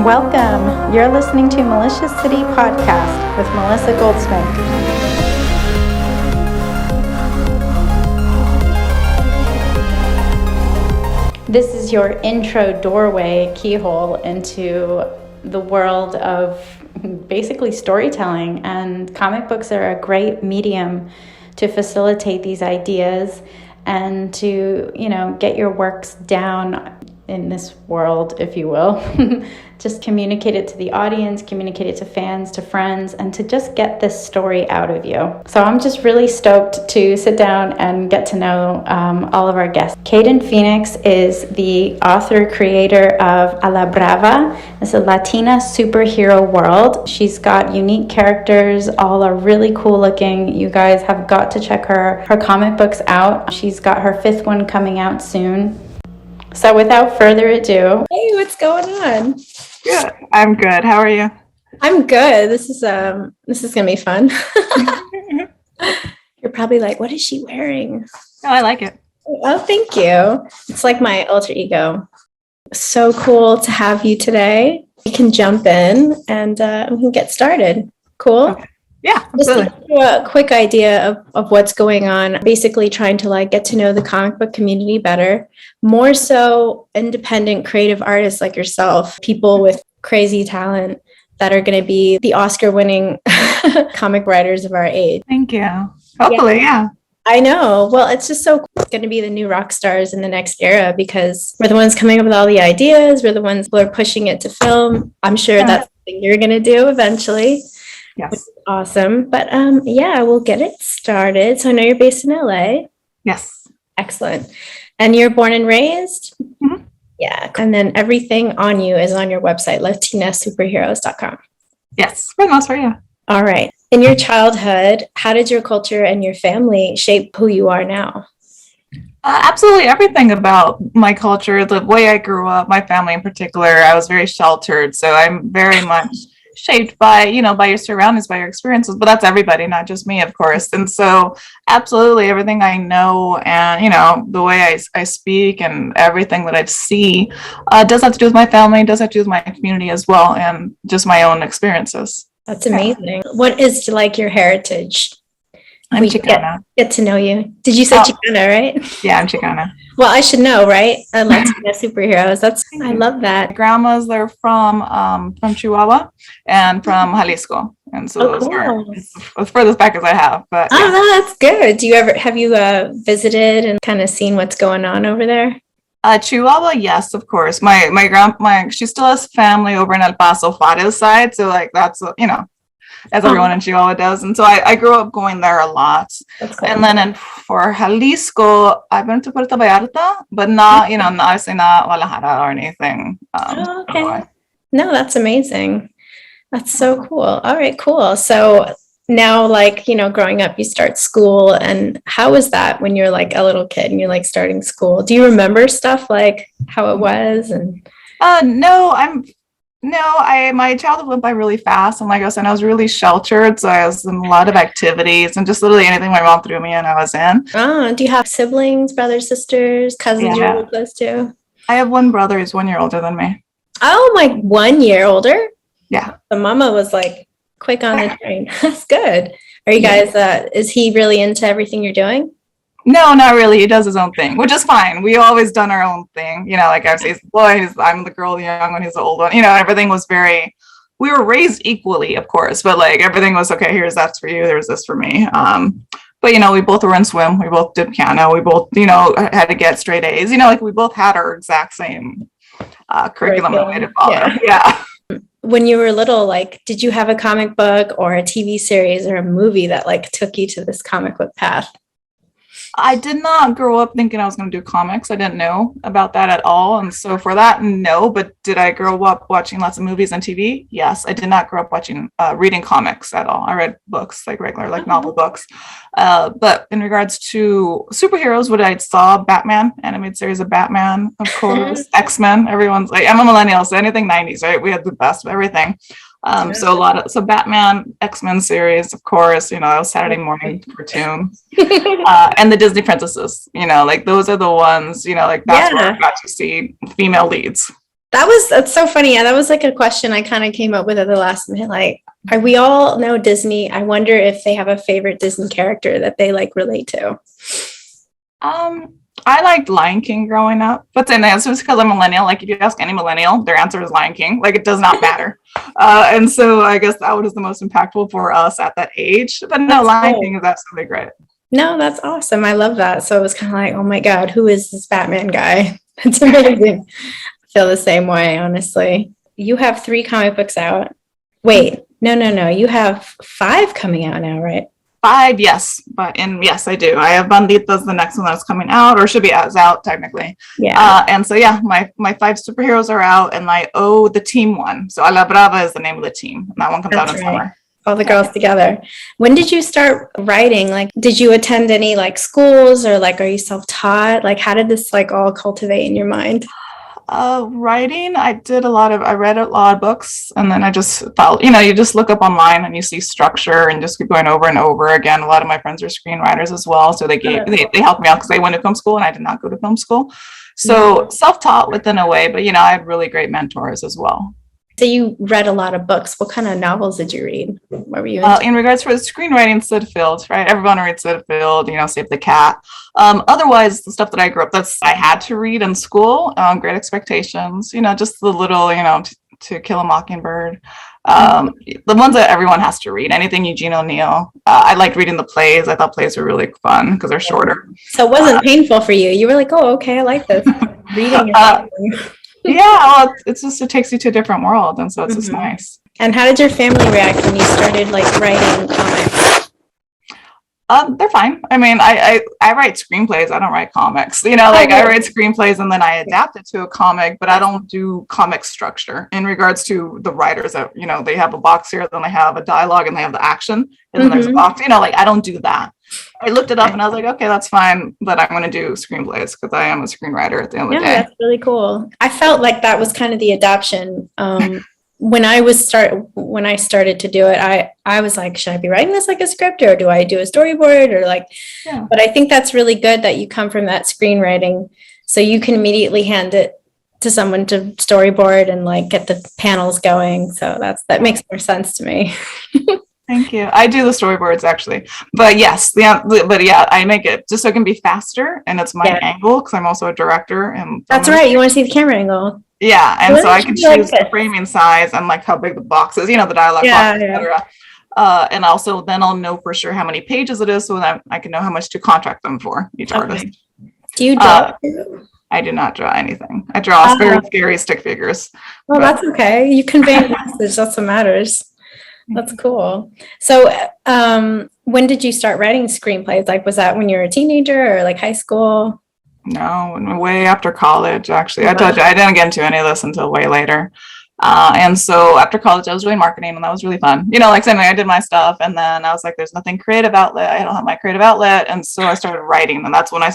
Welcome. You're listening to Malicious City Podcast with Melissa Goldsmith. This is your intro doorway keyhole into the world of basically storytelling, and comic books are a great medium to facilitate these ideas and to, get your works down in this world, if you will. Just communicate it to the audience, communicate it to fans, to friends, and to just get this story out of you. So I'm just really stoked to sit down and get to know all of our guests. Kayden Phoenix is the author, creator of A La Brava. It's a Latina superhero world. She's got unique characters. All are really cool looking. You guys have got to check her comic books out. She's got her 5th one coming out soon. So without further ado, hey, what's going on? Good. I'm good. How are you? I'm good. This is gonna be fun. You're probably like, what is she wearing? Oh, I like it. Oh, thank you. It's like my alter ego. So cool to have you today. We can jump in and we can get started. Cool. Okay. Yeah, absolutely. Just to give you a quick idea of what's going on, basically trying to get to know the comic book community better, more so independent creative artists like yourself, people with crazy talent that are going to be the Oscar-winning comic writers of our age. Thank you. Hopefully, yeah. I know. Well, it's just so cool. It's going to be the new rock stars in the next era because we're the ones coming up with all the ideas. We're the ones who are pushing it to film. I'm sure that's something you're going to do eventually. Yes. Which is awesome. But we'll get it started. So I know you're based in LA. Yes. Excellent. And you're born and raised? Mm-hmm. Yeah. And then everything on you is on your website, latinasuperheroes.com. Yes. For the most part, yeah. All right. In your childhood, how did your culture and your family shape who you are now? Absolutely everything about my culture, the way I grew up, my family in particular, I was very sheltered. So I'm very much shaped by, by your surroundings, by your experiences, but that's everybody, not just me, of course. And so absolutely everything I know and, the way I speak and everything that I see does have to do with my family, does have to do with my community as well, and just my own experiences. That's amazing. Yeah. What is your heritage? I'm Chicana. Get to know you. Did you say Chicana, right? Yeah, I'm Chicana. Well, I should know, right? Latina superheroes. I love that. My grandmas, they're from Chihuahua and from Jalisco, and so those are as furthest back as I have. But no, that's good. Have you visited and kind of seen what's going on over there? Chihuahua, yes, of course. She still has family over in El Paso, Juarez side, so that's as everyone in Chihuahua does. And so I grew up going there a lot. Cool. And then for Jalisco, I've been to Puerto Vallarta, but not Guadalajara or anything. Okay. No, that's amazing. That's so cool. All right, cool. So now, growing up, you start school. And how was that when you're a little kid and you're starting school? Do you remember stuff like how it was? And my childhood went by really fast. And like I said, I was really sheltered. So I was in a lot of activities and just literally anything my mom threw me in, I was in. Oh, do you have siblings, brothers, sisters, cousins you're really close to? I have one brother who's 1 year older than me. Oh, 1 year older? Yeah. The mama was quick on the train. That's good. Are you guys, is he really into everything you're doing? No, not really. He does his own thing, which is fine. We always done our own thing. I say he's the boy, I'm the girl, the young one, he's the old one. Everything was we were raised equally, of course, but everything was, okay, that's for you, there's this for me. But, we both were in swim. We both did piano. We both, had to get straight A's. We both had our exact same curriculum and way to follow. Yeah. When you were little, did you have a comic book or a TV series or a movie that took you to this comic book path? I did not grow up thinking I was going to do comics. I didn't know about that at all. And so for that, no. But did I grow up watching lots of movies and TV? Yes. I did not grow up reading comics at all. I read books, regular, novel books. But in regards to superheroes, what I saw, Batman, animated series of Batman, of course, X-Men. Everyone's I'm a millennial, so anything 90s, right? We had the best of everything. So Batman, X-Men series, of course, that was Saturday morning cartoon, and the Disney princesses, those are the ones, that's where I got to see female leads. That's so funny. Yeah, that was like a question I kind of came up with at the last minute. Like, we all know Disney. I wonder if they have a favorite Disney character that they like relate to. Um, I liked Lion King growing up, but then that's just because I'm a millennial. Like, if you ask any millennial, their answer is Lion King. Like, it does not matter. And so I guess that was the most impactful for us at that age. But no, That's Lion cool. King is absolutely great. No, that's awesome. I love that. So it was kind of like, oh my God, who is this Batman guy? It's amazing. I feel the same way, honestly. You have 3 comic books out. Wait, no. You have 5 coming out now, right? 5, yes, yes, I do. I have Bandita's the next one that's coming out, or should be out technically. Yeah, And so yeah, my 5 superheroes are out, and I owe the team one. So A La Brava is the name of the team, and that one comes out that's in right. summer. All the girls together. When did you start writing? Like, did you attend any like schools or like, are you self-taught? Like, how did this like all cultivate in your mind? Writing, I read a lot of books, and then I just felt, you just look up online and you see structure and just keep going over and over again. A lot of my friends are screenwriters as well, so they helped me out because they went to film school and I did not go to film school. So self-taught within a way, but I had really great mentors as well. So you read a lot of books. What kind of novels did you read? What were you into? In regards for the screenwriting, Sid Field, right? Everyone reads Sid Field, Save the Cat. Otherwise, the stuff that I grew up, I had to read in school. Great Expectations, just the little, To Kill a Mockingbird. The ones that everyone has to read. Anything Eugene O'Neill. I liked reading the plays. I thought plays were really fun because they're shorter. So it wasn't painful for you. You were like, oh, okay, I like this. Reading is yeah, well, it takes you to a different world, and so it's just nice. And how did your family react when you started like writing comics? They're fine. I mean, I write screenplays. I don't write comics. I write screenplays and then I adapt it to a comic, but I don't do comic structure in regards to the writers that, they have a box here, then they have a dialogue and they have the action, and then there's a box, I don't do that. I looked it up and I was like, okay, that's fine, but I'm going to do screenplays because I am a screenwriter at the end of the day. That's really cool. I felt like that was kind of the adaptation. When I started to do it, I was like, should I be writing this like a script or do I do a storyboard or like, but I think that's really good that you come from that screenwriting so you can immediately hand it to someone to storyboard and like get the panels going. So that makes more sense to me. Thank you. I do the storyboards actually, but yes, I make it just so it can be faster and it's my angle because I'm also a director. And that's right. You want to see the camera angle. Yeah, and so I can choose the framing size and like how big the box is, the dialogue box, etc. And also then I'll know for sure how many pages it is so that I can know how much to contract them for each artist. Do you draw? I do not draw anything. I draw very scary stick figures. Well, that's okay. You convey a message. That's what matters. That's cool. So when did you start writing screenplays? Like, was that when you were a teenager or like high school? No, way after college, actually. I told you, I didn't get into any of this until way later. And so after college, I was doing marketing and that was really fun. Like saying I did my stuff and then I was like, there's nothing creative outlet. I don't have my creative outlet. And so I started writing and that's when I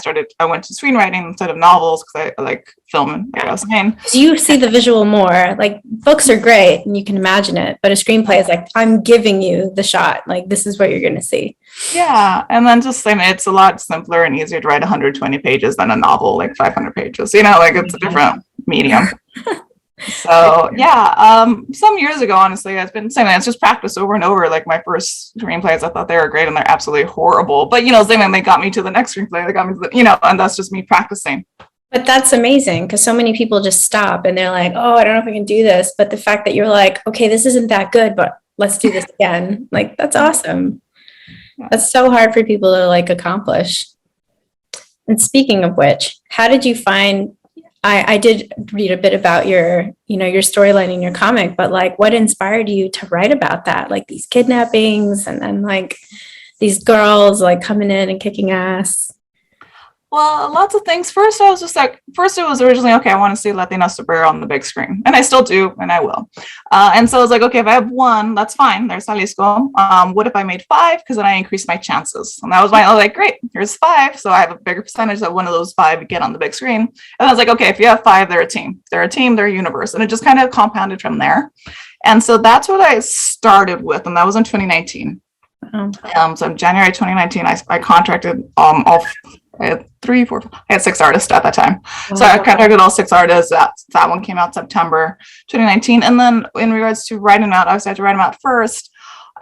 went to screenwriting instead of novels because I like filming, like I was saying. Do you see the visual more? Like books are great and you can imagine it, but a screenplay is like, I'm giving you the shot. Like this is what you're going to see. Yeah. And then just saying it's a lot simpler and easier to write 120 pages than a novel, like 500 pages, like it's a different medium. So some years ago, honestly, I've been saying that it's just practice over and over. Like my first screenplays, I thought they were great and they're absolutely horrible. But saying they got me to the next screenplay, they got me to the, and that's just me practicing. But that's amazing because so many people just stop and they're like, oh, I don't know if I can do this. But the fact that you're like, okay, this isn't that good, but let's do this again. Like that's awesome. That's so hard for people to like accomplish. And speaking of which, how did you find I did read a bit about your storyline in your comic, but like what inspired you to write about that? Like these kidnappings and then like these girls like coming in and kicking ass. Well, lots of things. First, it was originally, okay, I want to see Latina superhero on the big screen. And I still do, and I will. And so I was like, okay, if I have 1, that's fine. There's Jalisco. What if I made 5? Because then I increased my chances. And that was I was like, great, here's 5. So I have a bigger percentage that one of those 5 get on the big screen. And I was like, okay, if you have 5, they're a team. They're a team, they're a universe. And it just kind of compounded from there. And so that's what I started with. And that was in 2019. So in January 2019, I contracted all I had I had 6 artists at that time. Wow. So I contacted all 6 artists. That one came out September 2019. And then in regards to writing out, obviously I had to write them out first.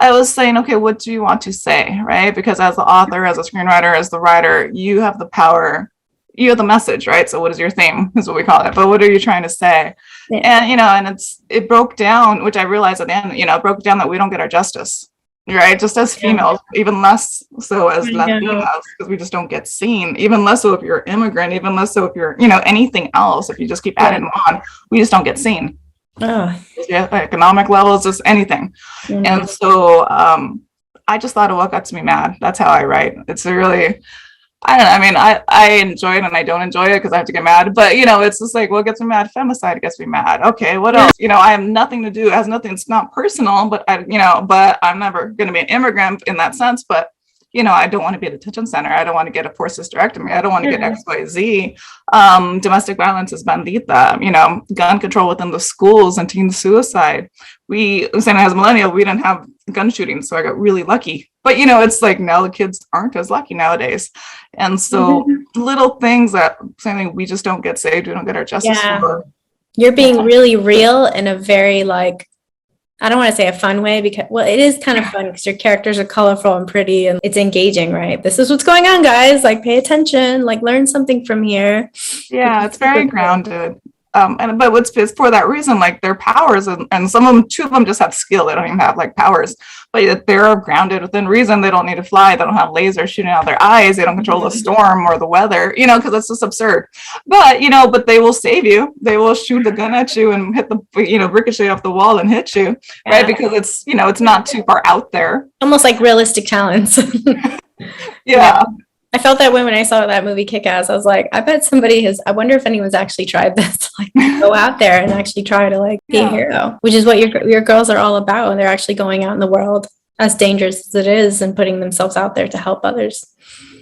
I was saying, okay, what do you want to say, right? Because as the author, as a screenwriter, as the writer, you have the power, you have the message, right? So what is your theme is what we call it. But what are you trying to say? Yeah. And, and it broke down, which I realized at the end, it broke down that we don't get our justice, right? Just as females, even less so as Latinas, because we just don't get seen, even less so if you're immigrant, even less so if you're, anything else, if you just keep adding on, we just don't get seen. Economic levels, just anything. And so I just thought of what got me mad. That's how I write. It's really, I don't know. I mean, I enjoy it and I don't enjoy it because I have to get mad. But, it's just like, what gets me mad? Femicide gets me mad. Okay, what else? I have nothing to do. It has nothing. It's not personal, but but I'm never going to be an immigrant in that sense. But, I don't want to be at a detention center. I don't want to get a forced hysterectomy. I don't want to get XYZ. Domestic violence is bandita, gun control within the schools and teen suicide. Saying as a millennial, we didn't have gun shootings, so I got really lucky. But, it's like now the kids aren't as lucky nowadays. And so little things that something we just don't get saved, we don't get our justice for. You're being really real in a very I don't want to say a fun way because, well, it is kind of fun because your characters are colorful and pretty and it's engaging, right? This is what's going on, guys. Pay attention, learn something from here. Yeah, it's very grounded. But it's for that reason, their powers and some of them, 2 of them just have skill. They don't even have powers, but they're grounded within reason. They don't need to fly. They don't have lasers shooting out their eyes. They don't control the storm or the weather, because that's just absurd. But, but they will save you. They will shoot the gun at you and hit the, ricochet off the wall and hit you, right? Because it's, it's not too far out there. Almost like realistic talents. Yeah. I felt that way when I saw that movie Kick-Ass. I was like, I bet I wonder if anyone's actually tried this, go out there and actually try to be a hero, which is what your girls are all about. And they're actually going out in the world, as dangerous as it is, and putting themselves out there to help others.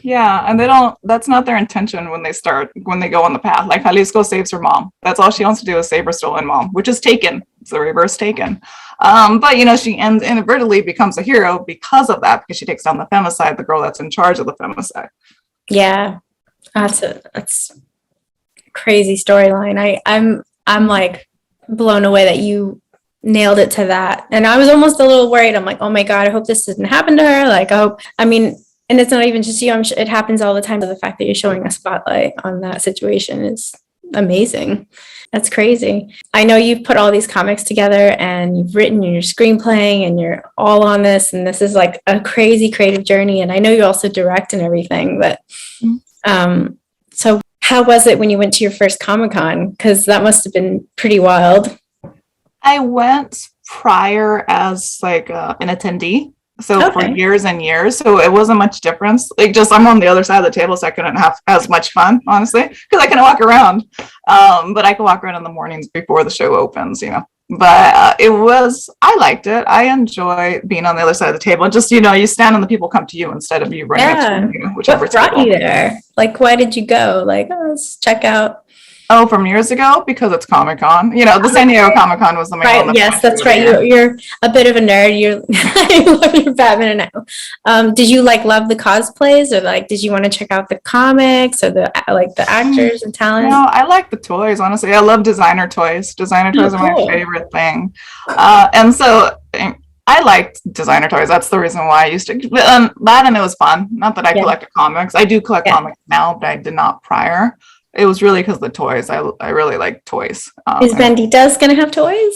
Yeah, and that's not their intention when they go on the path. Jalisco saves her mom. That's all she wants to do is save her stolen mom, which is taken. It's the reverse taken. But, she inadvertently becomes a hero because of that, because she takes down the femicide, the girl that's in charge of the femicide. Yeah, that's a crazy storyline. I'm blown away that you nailed it to that. And I was almost a little worried. I'm like, oh my God, I hope this didn't happen to her. And it's not even just you. It happens all the time. The fact that you're showing a spotlight on that situation is amazing. That's crazy. I know you've put all these comics together and you've written your screenplay and you're all on this. And this is a crazy creative journey. And I know you also direct and everything. But so how was it when you went to your first Comic-Con? Because that must have been pretty wild. I went prior as an attendee. So for years and years, so it wasn't much difference. I'm on the other side of the table, so I couldn't have as much fun, honestly, because I couldn't walk around. But I could walk around in the mornings before the show opens, But I liked it. I enjoy being on the other side of the table. Just, you stand and the people come to you instead of you running up to whichever what brought you there? Why did you go? Let's check out. Oh, from years ago, because it's Comic-Con. The San Diego Comic-Con was the main one. Yes, that's right. You're a bit of a nerd. You love your Batman now. Did you love the cosplays, or did you want to check out the comics or the actors and talent? No, I like the toys. Honestly, I love designer toys. Designer toys are my favorite thing, and so I liked designer toys. That's the reason why I used to. That and it was fun. Not that I collected comics. I do collect comics now, but I did not prior. It was really because of the toys. I really like toys. Is Bandita's gonna have toys?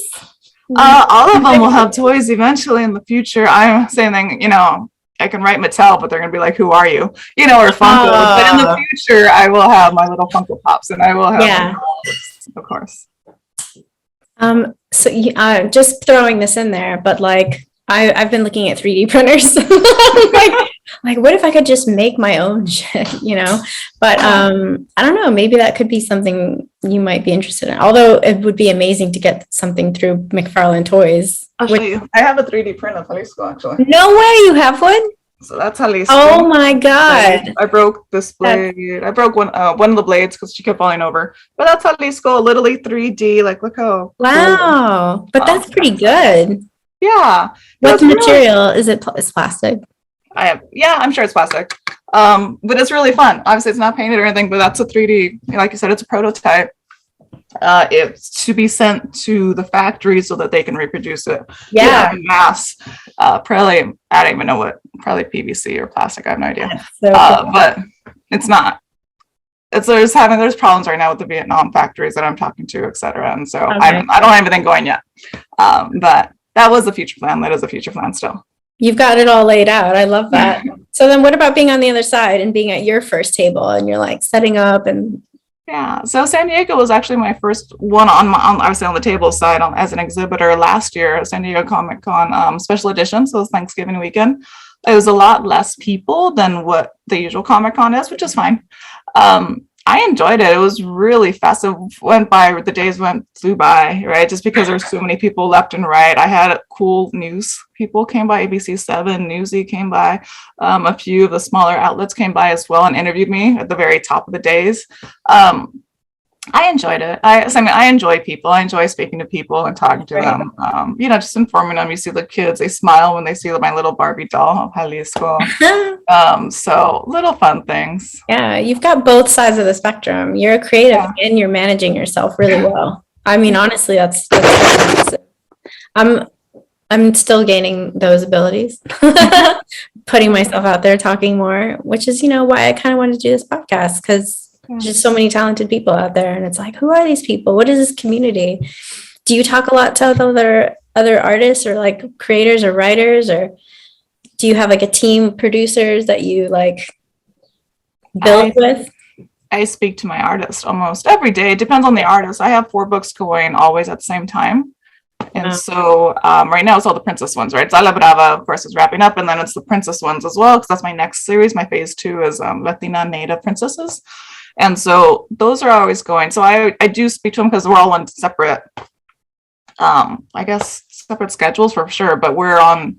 All of them will have toys eventually in the future. I'm saying, I can write Mattel, but they're gonna be like, "Who are you?" Or Funko. But in the future, I will have my little Funko Pops, and I will have of course. So just throwing this in there, but I've been looking at 3D printers. What if I could just make my own shit, But I don't know, maybe that could be something you might be interested in. Although it would be amazing to get something through McFarlane Toys. Actually, I have a 3D print of Jalisco, actually. No way, you have one? So that's Jalisco. Oh my God. I broke this blade. I broke one of the blades because she kept falling over. But that's Jalisco, literally 3D. Look how wow. Cool. But that's pretty good. Yeah. What material is it? It's plastic. I'm sure it's plastic. But it's really fun. Obviously, it's not painted or anything, but that's a 3D. Like you said, it's a prototype. It's to be sent to the factory so that they can reproduce it. Yeah. In mass. Probably, I don't even know what. Probably PVC or plastic. I have no idea. So cool. But it's not. There's problems right now with the Vietnam factories that I'm talking to, et cetera. And so I don't have anything going yet. But that was a future plan. That is a future plan still. You've got it all laid out. I love that. So then what about being on the other side and being at your first table and you're like setting up and yeah, so San Diego was actually my first one obviously on the table side as an exhibitor last year at San Diego Comic Con special edition. So it was Thanksgiving weekend. It was a lot less people than what the usual Comic Con is, which is fine. I enjoyed it. It was really fast. It went by, the days flew by, right? Just because there's so many people left and right. I had cool news people came by, ABC7, Newsy came by. A few of the smaller outlets came by as well and interviewed me at the very top of the days. I enjoyed it. I enjoy people. I enjoy speaking to people and talking to them. Just informing them. You see the kids, they smile when they see my little Barbie doll of Jalisco. So little fun things. Yeah, you've got both sides of the spectrum. You're a creative and you're managing yourself really well. I mean, honestly, that's I'm still gaining those abilities, putting myself out there, talking more, which is, why I kind of wanted to do this podcast, because there's just so many talented people out there. And it's like, who are these people? What is this community? Do you talk a lot to other artists or like creators or writers, or do you have like a team of producers that you like build with? I speak to my artist almost every day. It depends on the artist. I have 4 books going always at the same time. And so right now it's all the princess ones, right? La Brava, of course, is wrapping up. And then it's the princess ones as well, because that's my next series. My phase 2 is Latina native princesses. And so those are always going. So I do speak to them because we're all on separate, separate schedules for sure. But we're on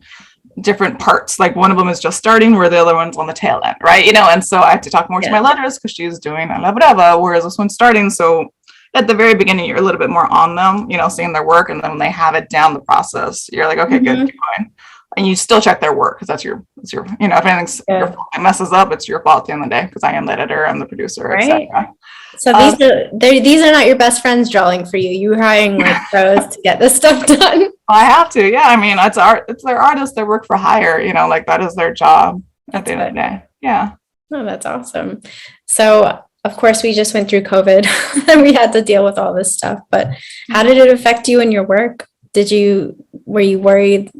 different parts. Like one of them is just starting, where the other one's on the tail end, right? And so I have to talk more to my letters because she's doing La Brava, whereas this one's starting. So at the very beginning, you're a little bit more on them, seeing their work. And then when they have it down the process, you're like, okay, good, keep going. And you still check their work because that's your, if anything's your fault, it messes up, it's your fault at the end of the day, because I am the editor, I'm the producer, right? Etc. So these are not your best friends drawing for you. You're hiring like pros to get this stuff done. I have to, yeah. I mean, it's their artists, they work for hire, like that is their job at the end of the day. Yeah. Oh, that's awesome. So of course we just went through COVID and we had to deal with all this stuff, but how did it affect you in your work? Were you worried,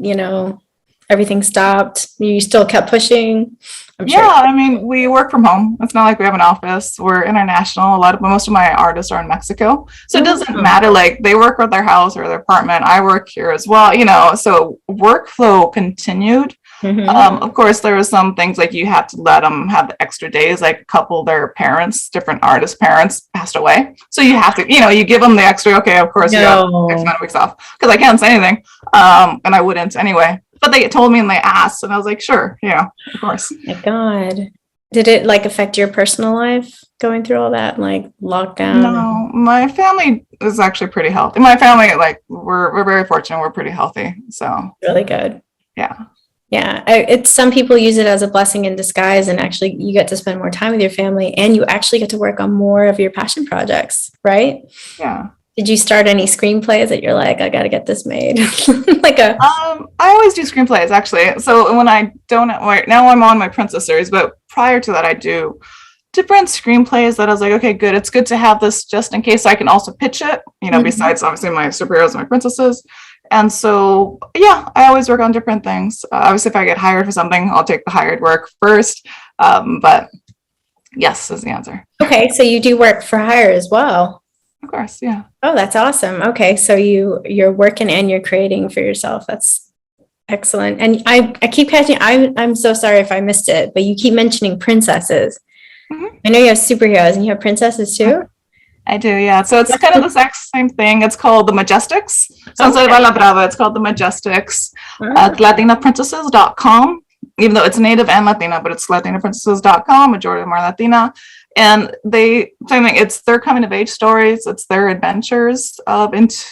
everything stopped? You still kept pushing? I'm sure. I mean, we work from home. It's not like we have an office. We're international. Most of my artists are in Mexico. So it doesn't matter. Like they work with their house or their apartment. I work here as well, so workflow continued. Of course, there were some things like you have to let them have the extra days, like a couple, their parents, different artist parents passed away. So you have to, you give them the extra, okay, of course, you got X amount of weeks off, because I can't say anything. And I wouldn't anyway. But they told me and they asked, and I was like, sure, of course. Oh my God. Did it like affect your personal life going through all that, like lockdown? No, my family is actually pretty healthy. My family, like, we're very fortunate. We're pretty healthy. So really good. Yeah. Yeah. Some people use it as a blessing in disguise, and actually you get to spend more time with your family and you actually get to work on more of your passion projects, right? Yeah. Did you start any screenplays that you're like, I got to get this made? I always do screenplays, actually. So when I don't, right now I'm on my princess series, but prior to that, I do different screenplays that I was like, okay, good. It's good to have this just in case I can also pitch it, besides obviously my superheroes and my princesses. And so, I always work on different things. Obviously, if I get hired for something, I'll take the hired work first. But yes, is the answer. Okay. So you do work for hire as well. Of course, yeah. Oh, that's awesome. Okay, so you're working and you're creating for yourself. That's excellent. And I keep catching. I'm so sorry if I missed it, but you keep mentioning princesses. I know you have superheroes and you have princesses too. I do, yeah. So it's kind of the exact same thing. It's called the Majestics. So instead of La Brava, it's called the Majestics at LatinaPrincesses.com. Even though it's native and Latina, but it's LatinaPrincesses.com. Majority of them are Latina. And it's their coming of age stories. It's their adventures into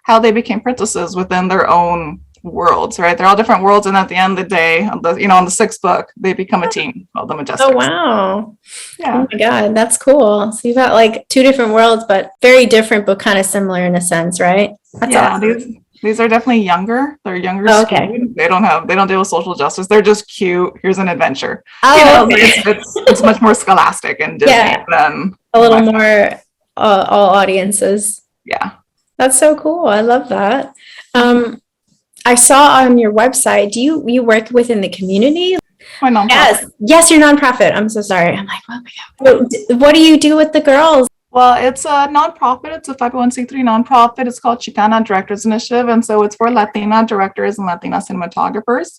how they became princesses within their own worlds, right? They're all different worlds, and at the end of the day, on the sixth book, they become a team called the Majestics. Oh, wow. Yeah. Oh my God, that's cool. So you've got like two different worlds, but very different, but kind of similar in a sense, right? That's awesome. These are definitely younger. They're younger Okay. skewed. They don't deal with social justice. They're just cute. Here's an adventure. Oh, okay. It's much more scholastic and Disney than a little more all audiences. Yeah. That's so cool. I love that. I saw on your website, do you work within the community? My nonprofit. Yes, your nonprofit. I'm so sorry. I'm like, oh my God. What do you do with the girls? Well, it's a nonprofit. It's a 501c3 nonprofit. It's called Chicana Directors Initiative. And so it's for Latina directors and Latina cinematographers,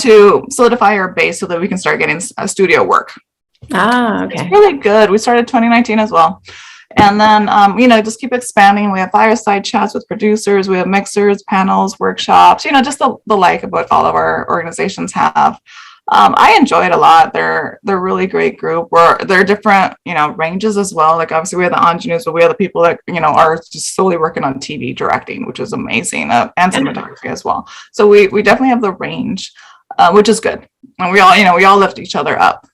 to solidify our base so that we can start getting studio work. Okay. It's really good. We started 2019 as well. And then, just keep expanding. We have fireside chats with producers. We have mixers, panels, workshops, just the like of what all of our organizations have. I enjoy it a lot. They're really great group. They're different, ranges as well. Like obviously we have the ingenues, but we have the people that, are just solely working on TV directing, which is amazing, and cinematography as well. So we definitely have the range, which is good. And we all lift each other up.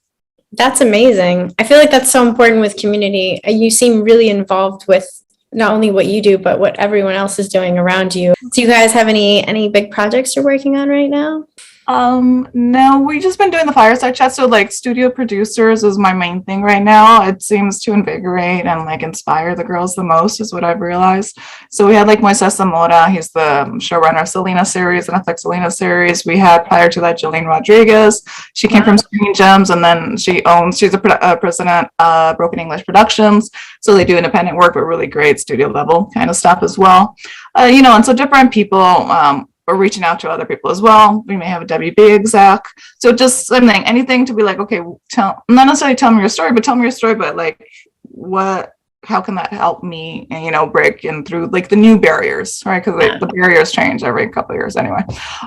That's amazing. I feel like that's so important with community. You seem really involved with not only what you do, but what everyone else is doing around you. Do you guys have any big projects you're working on right now? No, we've just been doing the fireside chat. So like studio producers is my main thing right now. It seems to invigorate and like inspire the girls the most is what I've realized. So we had like Moises Zamora, he's the showrunner of Selena series and Netflix Selena series. We had prior to that Jillian Rodriguez. She came from Screen Gems, and then she's a president of Broken English Productions. So they do independent work, but really great studio level kind of stuff as well. And so different people, we're reaching out to other people as well. We may have a WB exec. So just something, anything to be like, okay, not necessarily tell me your story, but like how can that help me, break in through like the new barriers, right? Because the barriers change every couple of years anyway.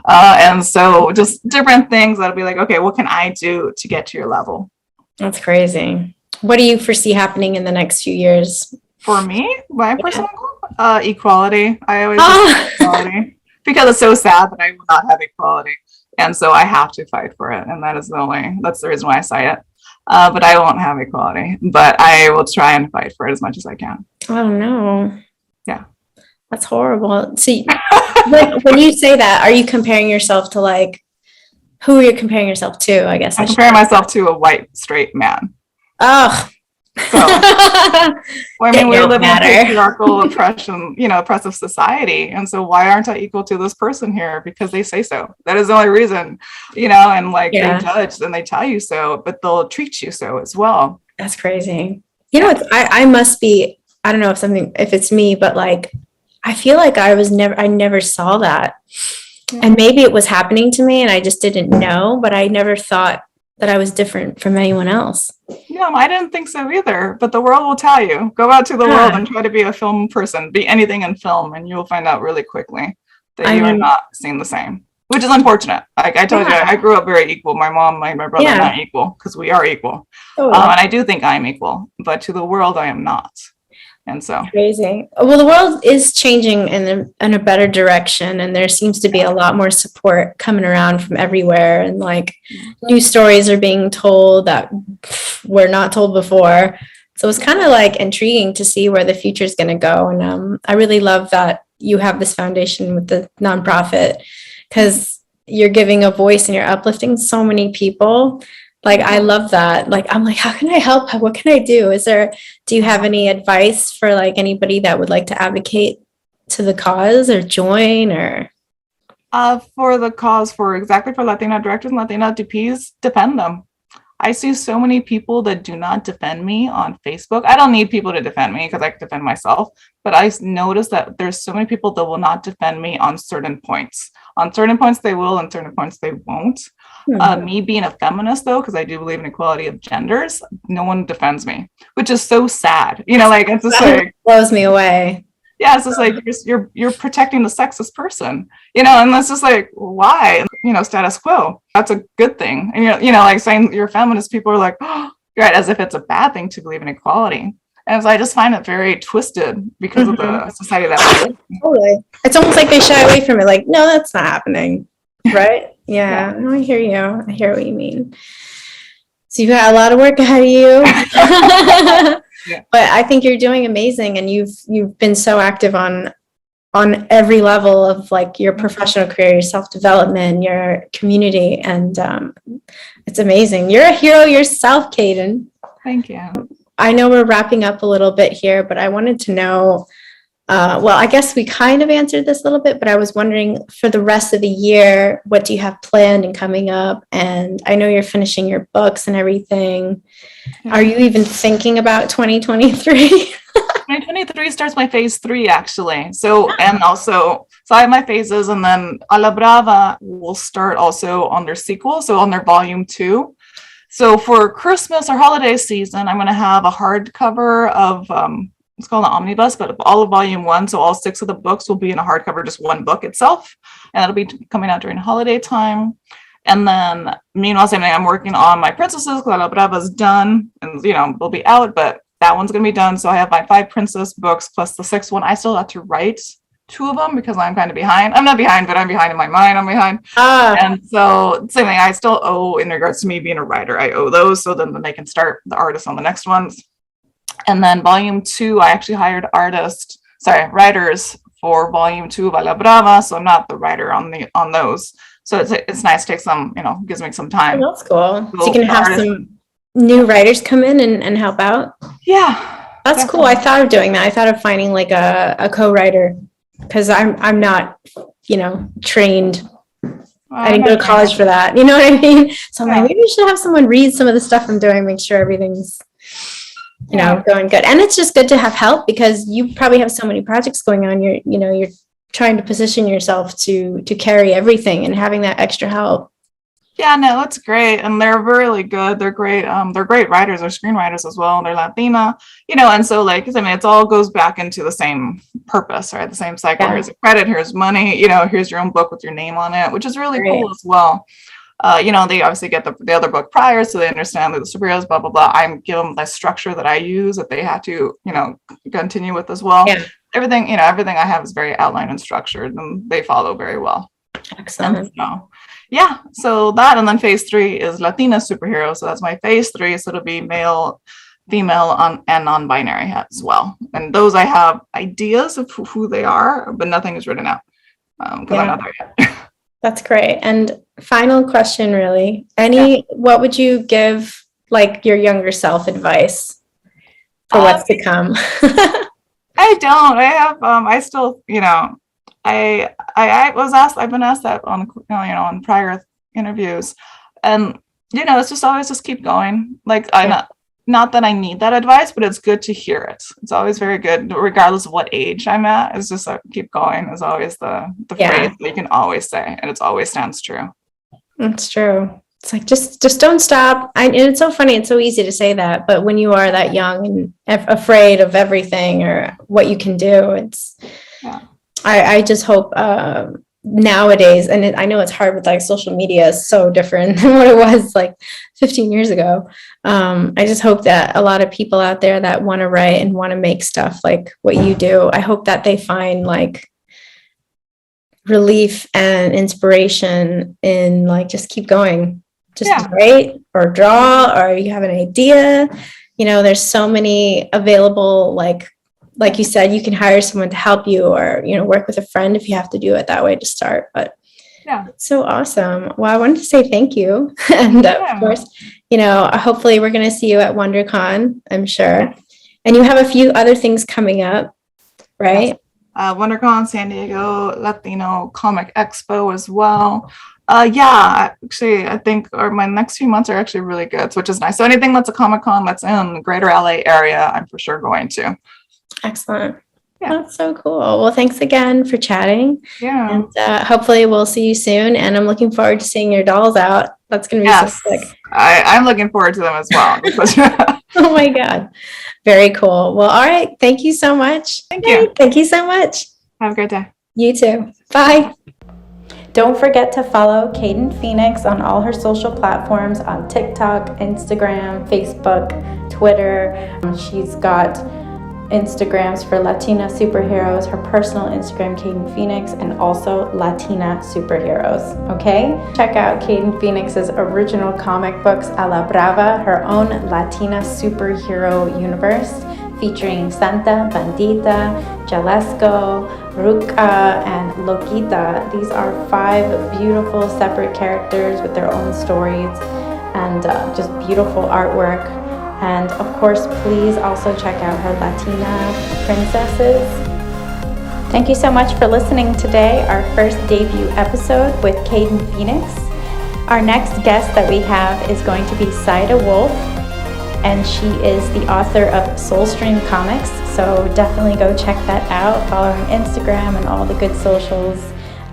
And so just different things that'll be like, okay, what can I do to get to your level? That's crazy. What do you foresee happening in the next few years? For me, my personal goal, equality. I always say equality. Because it's so sad that I will not have equality. And so I have to fight for it. And that's the reason why I say it. But I won't have equality. But I will try and fight for it as much as I can. Oh, no. Yeah. That's horrible. See, when you say that, are you comparing yourself to like, who are you comparing yourself to, I guess? I'm comparing myself to a white, straight man. Oh. So, we live in a patriarchal oppressive society. And so why aren't I equal to this person here? Because they say so. That is the only reason, and like they judge and they tell you so, but they'll treat you so as well. That's crazy. I must be, I don't know if it's me, but like, I feel like I never saw that. And maybe it was happening to me and I just didn't know, but I never thought that I was different from anyone else. No, I didn't think so either, but the world will tell you. Go out to the world and try to be a film person, be anything in film, and you'll find out really quickly that you are not seen the same, which is unfortunate. Like I told you, I grew up very equal. My mom, my brother are not equal because we are equal. And I do think I'm equal, but to the world, I am not. And so crazy. Well, the world is changing in a better direction, and there seems to be a lot more support coming around from everywhere, and like new stories are being told that were not told before. So it's kind of like intriguing to see where the future is going to go. And I really love that you have this foundation with the nonprofit, because you're giving a voice and you're uplifting so many people. Like, I love that. Like, I'm like, how can I help? What can I do? Do you have any advice for like anybody that would like to advocate to the cause or join or? For the cause, for Latina directors and Latina DPs, defend them. I see so many people that do not defend me on Facebook. I don't need people to defend me because I can defend myself. But I notice that there's so many people that will not defend me on certain points. On certain points they will, on certain points they won't. Me being a feminist, though, because I do believe in equality of genders, no one defends me, which is so sad. Like it's just like blows me away. Yeah, it's just like you're protecting the sexist person, and that's just like, why? Status quo. That's a good thing. And like saying you're a feminist, people are like, oh, right, as if it's a bad thing to believe in equality. And so I just find it very twisted because of the society that we live in. Totally. It's almost like they shy away from it. Like, no, that's not happening. Right? Yeah. No, I hear you. I hear what you mean. So you've got a lot of work ahead of you. Yeah. But I think you're doing amazing, and you've been so active on every level of like your professional career, your self-development, your community, and it's amazing. You're a hero yourself, Kayden. Thank you. I know we're wrapping up a little bit here, but I wanted to know, well, I guess we kind of answered this a little bit, but I was wondering for the rest of the year, what do you have planned and coming up? And I know you're finishing your books and everything. Are you even thinking about 2023? 2023 starts my phase 3 actually. So I have my phases, and then A la Brava will start also on their sequel, so on their volume 2. So for Christmas or holiday season, I'm going to have a hardcover of it's called an omnibus, but all of volume 1, so all 6 of the books will be in a hardcover, just one book itself, and that'll be coming out during holiday time. And then meanwhile, same thing, I'm working on my princesses because La Brava's done, and will be out, but that one's gonna be done. So I have my 5 princess books plus the 6th one. I still have to write 2 of them because I'm kind of behind. I'm not behind, but I'm behind in my mind. I'm behind. And so same thing, I still owe in regards to me being a writer. I owe those, so then they can start the artists on the next ones. And then volume 2, I actually hired writers for volume 2 of A la Brava. So I'm not the writer on those. So it's nice to take some, gives me some time. That's cool. So you can have some new writers come in and help out. Yeah. That's definitely cool. I thought of doing that. I thought of finding like a co-writer, because I'm not, trained. I didn't go to college for that. You know what I mean? So I'm like, maybe we should have someone read some of the stuff I'm doing, make sure everything's going good. And it's just good to have help, because you probably have so many projects going on. You're trying to position yourself to carry everything, and having that extra help. Yeah, no, that's great. And they're really good. They're great. They're great writers. They're screenwriters as well. They're Latina, and so it all goes back into the same purpose, right? The same cycle. Yeah. Here's a credit, here's money, here's your own book with your name on it, which is really cool as well. They obviously get the other book prior, so they understand the superheroes, blah, blah, blah. I give them the structure that I use that they have to, continue with as well. Yeah. Everything I have is very outlined and structured, and they follow very well. Excellent. So that, and then phase 3 is Latina superhero. So that's my phase 3. So it'll be male, female, and non-binary as well. And those I have ideas of who they are, but nothing is written out because I'm not there yet. That's great. And final question, really. What would you give like your younger self advice for what's to come? I don't. I have. I still. I've been asked that on prior interviews, and it's just always just keep going. Like not that I need that advice, but it's good to hear it. It's always very good, regardless of what age I'm at. It's just keep going is always the phrase that you can always say, and it always stands true. It's true. It's like just don't stop. And it's so funny. It's so easy to say that, but when you are that young and afraid of everything or what you can do, I just hope nowadays, and I know it's hard with like social media is so different than what it was like 15 years ago. I just hope that a lot of people out there that want to write and want to make stuff like what you do, I hope that they find like relief and inspiration in like just keep going, just write or draw, or you have an idea. There's so many available, like you said, you can hire someone to help you, or work with a friend if you have to do it that way to start. But it's so awesome. Well, I wanted to say thank you. And of course, hopefully we're going to see you at WonderCon, I'm sure. And you have a few other things coming up, right? WonderCon, San Diego Latino Comic Expo as well. Actually, I think my next few months are actually really good, which is nice. So anything that's a Comic-Con that's in the greater LA area, I'm for sure going to. Excellent. Yeah. That's so cool. Well, thanks again for chatting. Yeah. And hopefully we'll see you soon. And I'm looking forward to seeing your dolls out. That's going to be so sick. I'm looking forward to them as well. Oh my God. Very cool. Well, all right. Thank you so much. Thank you. Thank you so much. Have a great day. You too. Bye. Don't forget to follow Kayden Phoenix on all her social platforms on TikTok, Instagram, Facebook, Twitter. She's got Instagrams for Latina superheroes, her personal Instagram, Kayden Phoenix, and also Latina superheroes, okay? Check out Kayden Phoenix's original comic books a la Brava, her own Latina superhero universe, featuring Santa, Bandita, Jalesko, Ruka, and Loquita. These are 5 beautiful separate characters with their own stories and just beautiful artwork. And of course, please also check out her Latina princesses. Thank you so much for listening today, our first debut episode with Kayden Phoenix. Our next guest that we have is going to be Saida Wolf, and she is the author of Soulstream Comics, so definitely go check that out. Follow her on Instagram and all the good socials.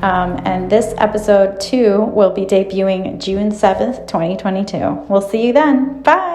And this episode 2 will be debuting June 7th, 2022. We'll see you then. Bye!